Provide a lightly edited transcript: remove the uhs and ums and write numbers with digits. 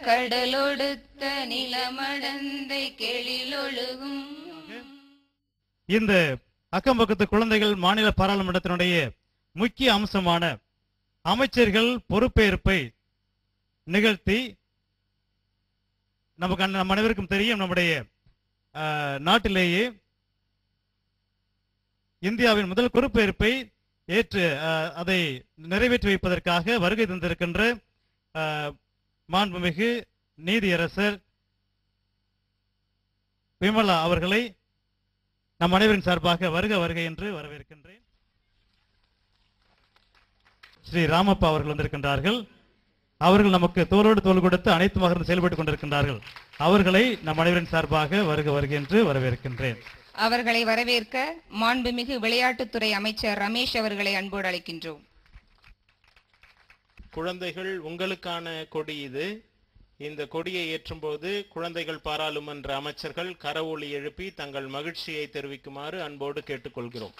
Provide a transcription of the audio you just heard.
கடலொடுத்த நிலமடந்தை கெளிலொழுகும். இந்த அக்கம் பக்கத்து குழந்தைகள் மாநில பாராளுமன்றத்தினுடைய முக்கிய அம்சமான அமைச்சர்கள் பொறுப்பேற்பை நிகழ்த்தி நமக்கு நம் அனைவருக்கும் தெரியும், நம்முடைய நாட்டிலேயே இந்தியாவின் முதல் பொறுப்பேற்பை ஏற்று அதை நிறைவேற்றி வைப்பதற்காக வருகை தந்திருக்கின்ற மாண்புமிகு நீதியரசர் விமலா அவர்களை நம் அனைவரின் சார்பாக வருக வருக என்று வரவேற்கின்றேன். ஸ்ரீ ராமப்பா அவர்கள் வந்திருக்கின்றார்கள். அவர்கள் நமக்கு தோளோடு தோள் கொடுத்து அனைத்து மகர்ந்து செயல்பட்டுக் கொண்டிருக்கின்றார்கள். அவர்களை நம் அனைவரின் சார்பாக வருக வருக என்று வரவேற்கின்றேன். அவர்களை வரவேற்க மாண்புமிகு விளையாட்டுத்துறை அமைச்சர் ரமேஷ் அவர்களை அன்போடு அழைக்கின்றோம். குழந்தைகள், உங்களுக்கான கொடி இது. இந்த கொடியை ஏற்றும் போது குழந்தைகள் பாராளுமன்ற அமைச்சர்கள் கரவொலி எழுப்பி தங்கள் மகிழ்ச்சியை தெரிவிக்குமாறு அன்போடு கேட்டுக்கொள்கிறோம்.